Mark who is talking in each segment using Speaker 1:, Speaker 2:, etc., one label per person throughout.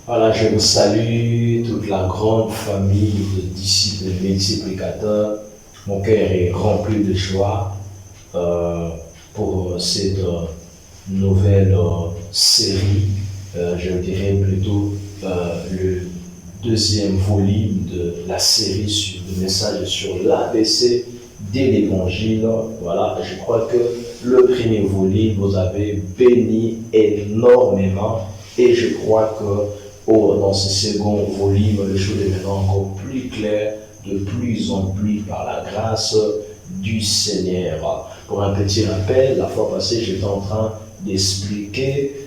Speaker 1: Voilà, je vous salue, toute la grande famille de disciples multiplicateurs. Mon cœur est rempli de joie euh, pour cette nouvelle série. Je dirais plutôt le deuxième volume de la série sur le message sur l'ABC de l'Évangile. Voilà, je crois que le premier volume vous avez béni énormément et je crois que dans ce second volume, le chose est maintenant encore plus clair, de plus en plus par la grâce du Seigneur. Pour un petit rappel, la fois passée, j'étais en train d'expliquer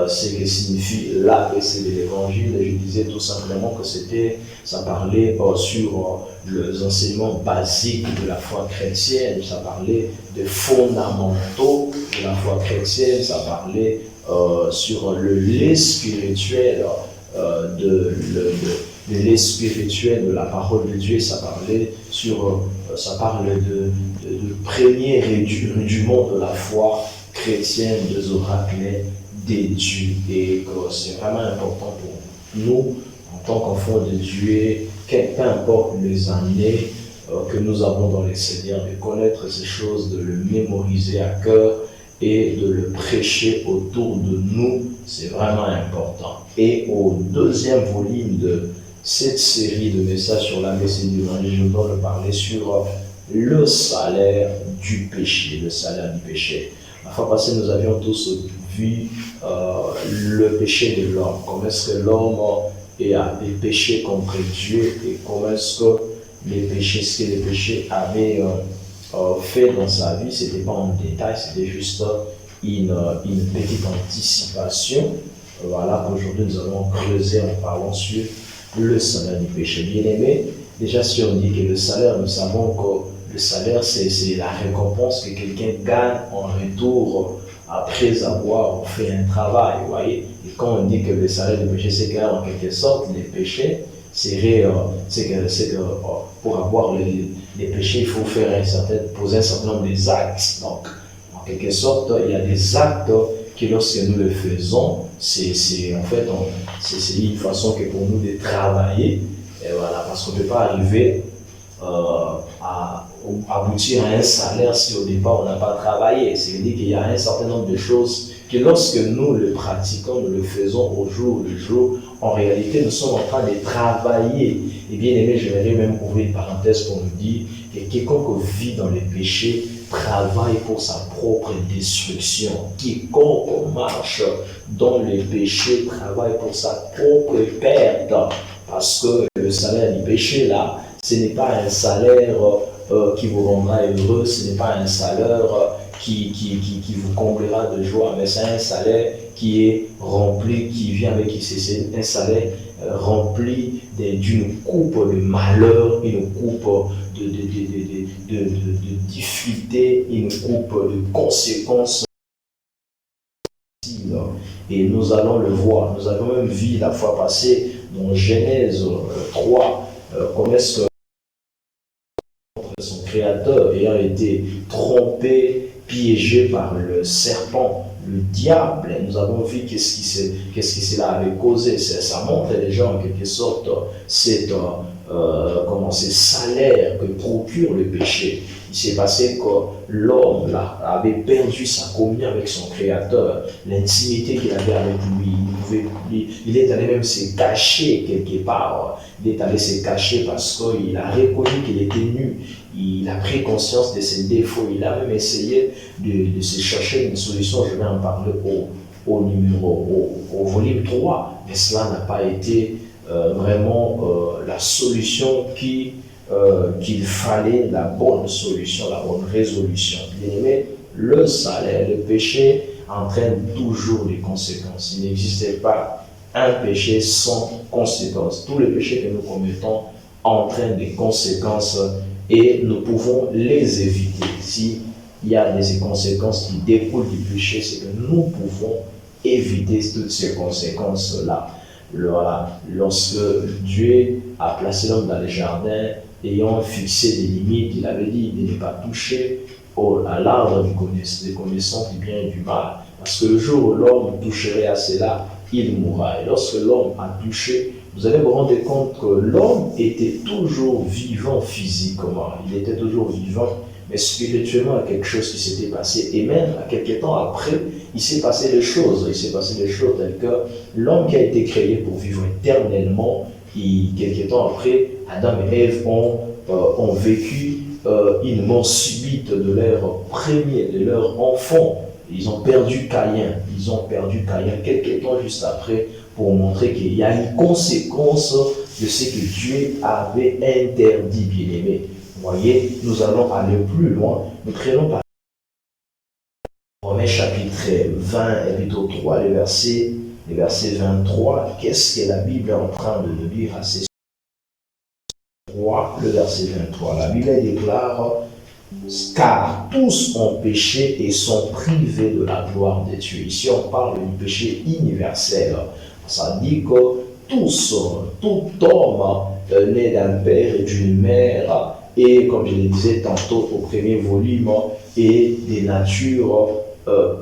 Speaker 1: ce que signifie l'ABC de l'Évangile. Je disais tout simplement que ça parlait sur les enseignements basiques de la foi chrétienne, ça parlait des fondamentaux de la foi chrétienne, ça parlait sur le lait spirituel de lait spirituel de la parole de Dieu, ça parle de premier rudiment de la foi chrétienne, des oracles des dieux, et que c'est vraiment important pour nous en tant qu'enfants de Dieu, peu importe les années que nous avons dans les Seigneurs, de connaître ces choses, de le mémoriser à cœur et de le prêcher autour de nous, c'est vraiment important. Et au deuxième volume de cette série de messages sur l'ABC de l'Évangile, je dois le parler sur le salaire du péché, le salaire du péché. La fois passée, nous avions tous vu le péché de l'homme, comment est-ce que l'homme a péché contre Dieu et comment est-ce que ce que les péchés avaient fait dans sa vie. Ce n'était pas en détail, c'était juste une petite anticipation. Voilà qu'aujourd'hui nous allons creuser en parlant sur le salaire du péché. Bien aimé, déjà si on dit que le salaire, nous savons que le salaire c'est la récompense que quelqu'un gagne en retour après avoir fait un travail. Vous voyez, et quand on dit que le salaire du péché c'est qu'en quelque sorte les péchés, c'est que pour avoir les péchés, il faut poser un certain nombre d'actes. Donc, en quelque sorte, il y a des actes qui, lorsque nous les faisons, c'est une façon que pour nous de travailler. Et voilà, parce qu'on ne peut pas arriver à aboutir à un salaire si au départ on n'a pas travaillé. C'est-à-dire qu'il y a un certain nombre de choses que lorsque nous le pratiquons, nous le faisons au jour le jour, en réalité nous sommes en train de travailler. Et bien aimé, j'aimerais même ouvrir une parenthèse pour nous dire que quiconque vit dans les péchés travaille pour sa propre destruction. Quiconque marche dans les péchés travaille pour sa propre perte. Parce que le salaire du péché, là, ce n'est pas un salaire qui vous rendra heureux, ce n'est pas un salaire qui vous comblera de joie, mais c'est un salaire qui est rempli, qui vient avec c'est un salaire rempli d'une coupe de malheur, une coupe de difficultés, une coupe de conséquences. Et nous allons le voir. Nous avons même vu la fois passée dans Genèse 3, comment est-ce que son créateur ayant été trompé, piégé par le serpent, le diable, nous avons vu qu'est-ce que cela avait causé. Ça montre déjà en quelque sorte ces salaires que procure le péché. Il s'est passé que l'homme là, avait perdu sa communion avec son créateur, l'intimité qu'il avait avec lui. Il est allé même se cacher quelque part. Il est allé se cacher parce qu'il a reconnu qu'il était nu. Il a pris conscience de ses défauts. Il a même essayé de se chercher une solution. Je vais en parler au volume 3. Mais cela n'a pas été vraiment la solution qu'il fallait, la bonne solution, la bonne résolution. Bien aimé, le salaire, le péché entraîne toujours des conséquences. Il n'existait pas un péché sans conséquences. Tous les péchés que nous commettons entraînent des conséquences et nous pouvons les éviter. S'il y a des conséquences qui découlent du péché, c'est que nous pouvons éviter toutes ces conséquences-là. Lorsque Dieu a placé l'homme dans le jardin, ayant fixé des limites, il avait dit de ne pas toucher à l'arbre des connaissances du bien et du mal. Parce que le jour où l'homme toucherait à cela, il mourra. Et lorsque l'homme a touché, vous allez vous rendre compte que l'homme était toujours vivant physiquement. Il était toujours vivant, mais spirituellement, il y a quelque chose qui s'était passé. Et même, quelques temps après, il s'est passé des choses. Il s'est passé des choses telles que l'homme qui a été créé pour vivre éternellement, quelques temps après, Adam et Ève ont vécu une mort subite de leur premier, de leur enfant. Ils ont perdu Caïn. Ils ont perdu Caïn quelques temps juste après pour montrer qu'il y a une conséquence de ce que Dieu avait interdit, bien-aimé. Vous voyez, nous allons aller plus loin. Nous prenons par Romains chapitre 20 et plutôt 3, le verset 23. Qu'est-ce que la Bible est en train de nous dire à ces 3, le verset 23. La Bible déclare: car tous ont péché et sont privés de la gloire de Dieu. Ici, on parle du péché universel. Ça dit que tous, tout homme né d'un père et d'une mère, et comme je le disais tantôt au premier volume, et des natures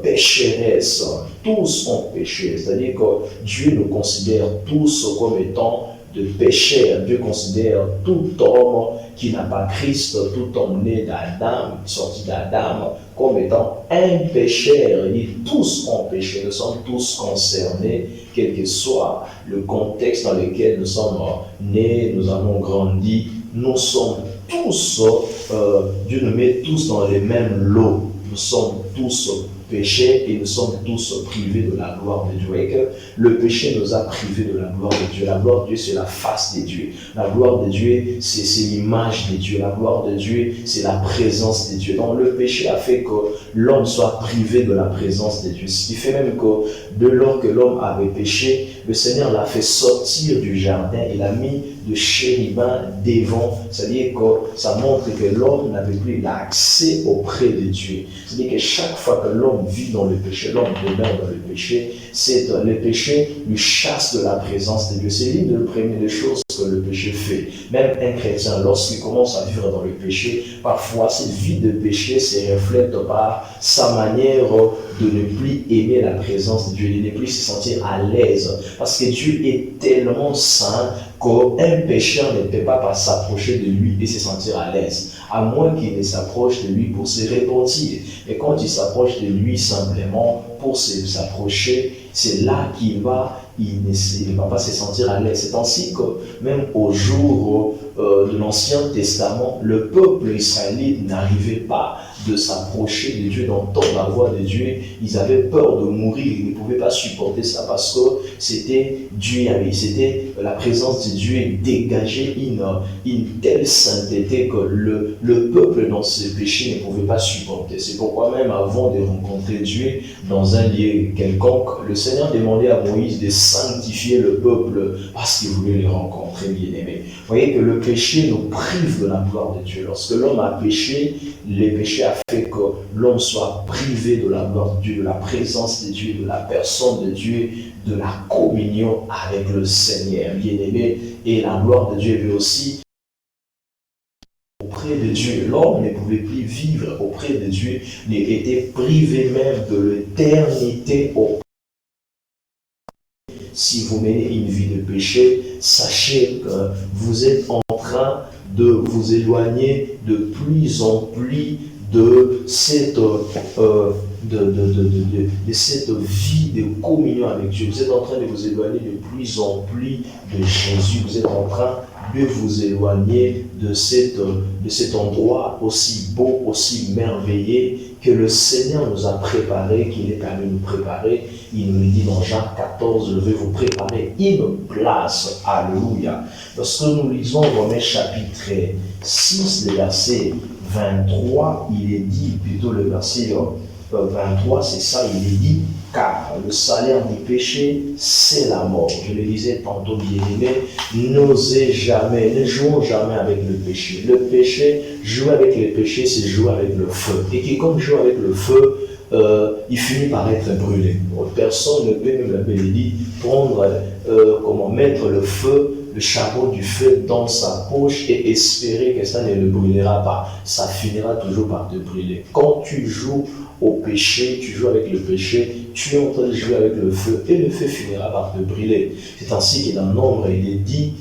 Speaker 1: pécheresses. Tous ont péché. C'est-à-dire que Dieu nous considère tous comme étant de pécheurs. Dieu considère tout homme qui n'a pas Christ, tout homme né d'Adam, sorti d'Adam, comme étant un pécheur. Il dit tous ont péché, nous sommes tous concernés, quel que soit le contexte dans lequel nous sommes nés, nous avons grandi, nous sommes tous, Dieu nous met tous dans les mêmes lots. Nous sommes tous péchés et nous sommes tous privés de la gloire de Dieu. Et que le péché nous a privés de la gloire de Dieu. La gloire de Dieu, c'est la face de Dieu. La gloire de Dieu, c'est l'image de Dieu. La gloire de Dieu, c'est la présence de Dieu. Donc le péché a fait que l'homme soit privé de la présence de Dieu. Ce qui fait même que de lors que l'homme avait péché, le Seigneur l'a fait sortir du jardin. Il a mis de chérubins devant. C'est-à-dire que ça montre que l'homme n'avait plus l'accès auprès de Dieu. C'est-à-dire que chaque fois que l'homme vit dans le péché, l'homme demeure dans le péché, le péché lui chasse de la présence de Dieu. C'est l'une des premières choses que le péché fait. Même un chrétien, lorsqu'il commence à vivre dans le péché, parfois cette vie de péché se reflète par sa manière de ne plus aimer la présence de Dieu, de ne plus se sentir à l'aise. Parce que Dieu est tellement saint qu'un pécheur ne peut pas s'approcher de lui et se sentir à l'aise, à moins qu'il ne s'approche de lui pour se repentir. Et quand il s'approche de lui simplement pour s'approcher, c'est là qu'il ne va pas se sentir à l'aise. C'est ainsi que même au jour de l'Ancien Testament, le peuple israélite n'arrivait pas de s'approcher de Dieu, d'entendre la voix de Dieu. Ils avaient peur de mourir, ils ne pouvaient pas supporter ça parce que c'était la présence de Dieu dégageait une telle sainteté que le peuple dans ses péchés ne pouvait pas supporter. C'est pourquoi même avant de rencontrer Dieu dans un lieu quelconque, le Seigneur demandait à Moïse de sanctifier le peuple parce qu'il voulait les rencontrer, bien-aimés. Vous voyez que le péché nous prive de la gloire de Dieu. Lorsque l'homme a péché, le péché a fait que l'homme soit privé de la gloire de Dieu, de la présence de Dieu, de la personne de Dieu, de la communion avec le Seigneur, bien-aimé. Et la gloire de Dieu veut aussi auprès de Dieu. L'homme ne pouvait plus vivre auprès de Dieu, il était privé même de l'éternité. Si vous menez une vie de péché, sachez que vous êtes en train de vous éloigner de plus en plus de cette vie de communion avec Dieu. Vous êtes en train de vous éloigner de plus en plus de Jésus. Vous êtes en train de vous éloigner de cet endroit aussi beau, aussi merveilleux que le Seigneur nous a préparé, qu'il est à nous préparer. Il nous dit dans Jean 14, je vais vous préparer une place. Alléluia. Lorsque nous lisons Romains chapitre 6, le verset 23, il est dit, plutôt le verset 23, c'est ça, il est dit, car le salaire du péché, c'est la mort. Je le disais tantôt, bien-aimé, ne jouons jamais avec le péché. Le péché, jouer avec le péché, c'est jouer avec le feu. Et quiconque joue avec le feu, il finit par être brûlé. Personne ne peut, même la Bible dit, mettre le feu, le chapeau du feu dans sa poche et espérer que ça ne le brûlera pas. Ça finira toujours par te brûler. Quand tu joues au péché, tu joues avec le péché, tu es en train de jouer avec le feu et le feu finira par te brûler. C'est ainsi que dans Nombre, il est dit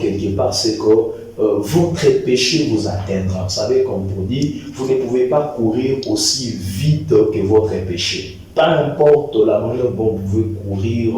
Speaker 1: quelque part, c'est que votre péché vous atteindra. Vous savez, comme pour dire, vous ne pouvez pas courir aussi vite que votre péché. Peu importe la manière dont vous pouvez courir,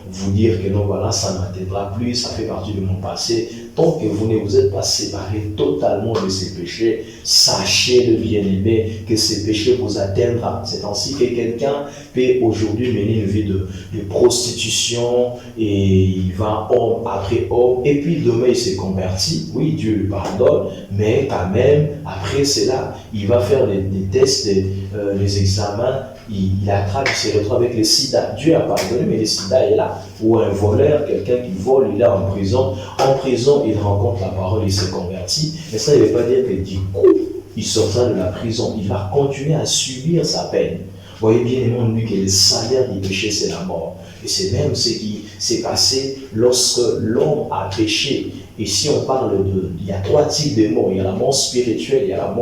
Speaker 1: vous dire que non, voilà, ça ne m'atteindra plus, ça fait partie de mon passé. Tant que vous ne vous êtes pas séparé totalement de ces péchés, sachez, le bien-aimé, que ces péchés vous atteindront. C'est ainsi que quelqu'un peut aujourd'hui mener une vie de prostitution et il va homme après homme et puis demain il se convertit. Oui, Dieu lui pardonne, mais quand même, après cela, il va faire des tests, les examens. Il attrape, il se retrouve avec le sida. Dieu a pardonné, mais le sida est là. Ou un voleur, quelqu'un qui vole, il est en prison. En prison, il rencontre la parole, il se convertit. Mais ça ne veut pas dire que du coup, il sortira de la prison. Il va continuer à subir sa peine. Vous voyez bien, on dit que le salaire du péché, c'est la mort. Et c'est même ce qui s'est passé lorsque l'homme a péché. Et si on parle il y a 3 types de morts. Il y a la mort spirituelle, il y a la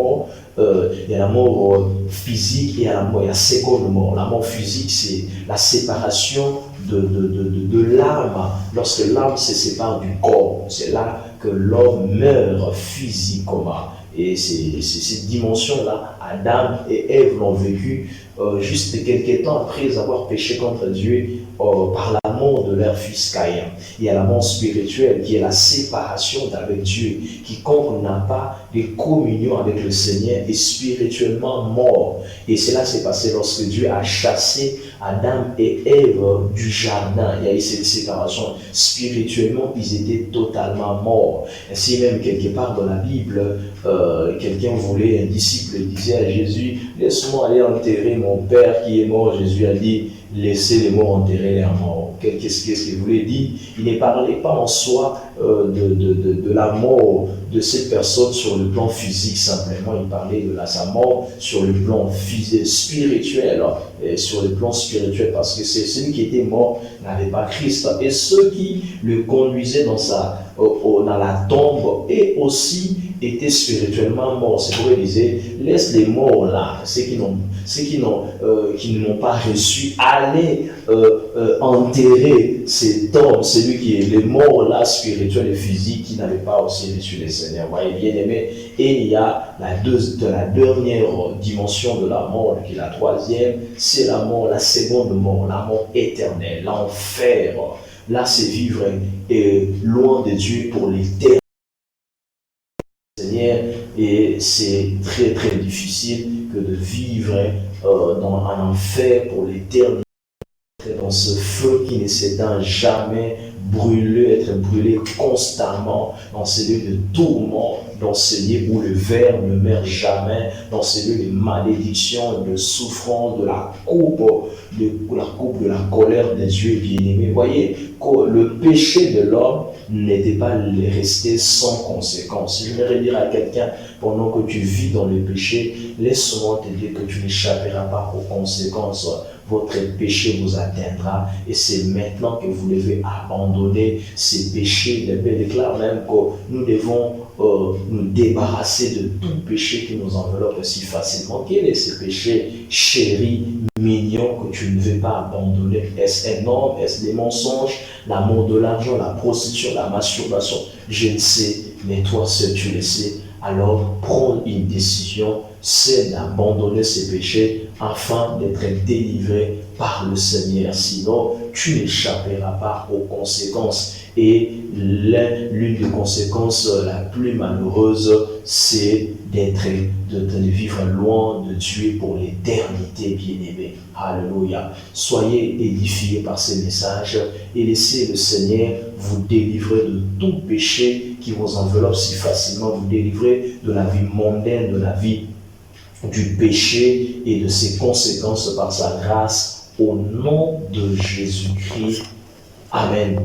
Speaker 1: mort physique et il y a la seconde mort. La mort physique, c'est la séparation de l'âme. Lorsque l'âme se sépare du corps, c'est là que l'homme meurt physiquement. Et c'est cette dimension-là, Adam et Ève l'ont vécu juste quelques temps après avoir péché contre Dieu par la mort de leur fils Caïn. Il y a la mort spirituelle qui est la séparation d'avec Dieu. Quiconque n'a pas de communion avec le Seigneur est spirituellement mort. Et cela s'est passé lorsque Dieu a chassé Adam et Ève du jardin. Il y a eu cette séparation. Spirituellement, ils étaient totalement morts. Ainsi même, quelque part dans la Bible, quelqu'un voulait, un disciple disait à Jésus, laisse-moi aller enterrer mon père qui est mort. Jésus a dit, laissez les morts enterrer leurs morts. Qu'est-ce qu'il voulait dire? Il ne parlait pas en soi de la mort de cette personne sur le plan physique simplement. Il parlait de sa mort sur le plan spirituel. Sur le plan spirituel, parce que c'est celui qui était mort n'avait pas Christ. Et ceux qui le conduisaient dans la tombe et aussi étaient spirituellement morts. C'est pourquoi il disait, laisse les morts là, ceux qui ne m'ont pas reçu, allez enterrer cet homme, celui qui est le mort là, spirituel et physique, qui n'avait pas aussi reçu le Seigneur. Voyez bien aimé. Et il y a la dernière dimension de la mort, qui est la troisième, c'est la mort, la seconde mort, la mort éternelle, l'enfer. Là, c'est vivre loin de Dieu pour l'éternité. Seigneur, et c'est très très difficile que de vivre dans un enfer pour l'éternité, dans ce feu qui ne s'éteint jamais, être brûlé constamment dans ces lieux de tourment, dans ces lieux où le ver ne meurt jamais, dans ces lieux de malédiction, de souffrance, de la coupe de la colère de Dieu bien-aimé. Vous voyez que le péché de l'homme n'était pas resté sans conséquence. Je voudrais dire à quelqu'un, pendant que tu vis dans le péché, laisse-moi te dire que tu n'échapperas pas aux conséquences. Votre péché vous atteindra et c'est maintenant que vous devez abandonner ces péchés. La Bible déclare même que nous devons nous débarrasser de tout péché qui nous enveloppe si facilement. Quel est ce péché chéri, mignon, que tu ne veux pas abandonner? Est-ce un homme? Est-ce des mensonges? L'amour de l'argent, la prostitution, la masturbation? Je ne sais, mais toi seul tu le sais. Alors prends une décision, c'est d'abandonner ces péchés afin d'être délivré par le Seigneur. Sinon, tu n'échapperas pas aux conséquences. Et l'une des conséquences la plus malheureuse, c'est de vivre loin de Dieu pour l'éternité, bien-aimé. Alléluia. Soyez édifiés par ces messages et laissez le Seigneur vous délivrer de tout péché qui vous enveloppe si facilement, vous délivrer de la vie mondaine, de la vie du péché et de ses conséquences par sa grâce au nom de Jésus-Christ. Amen.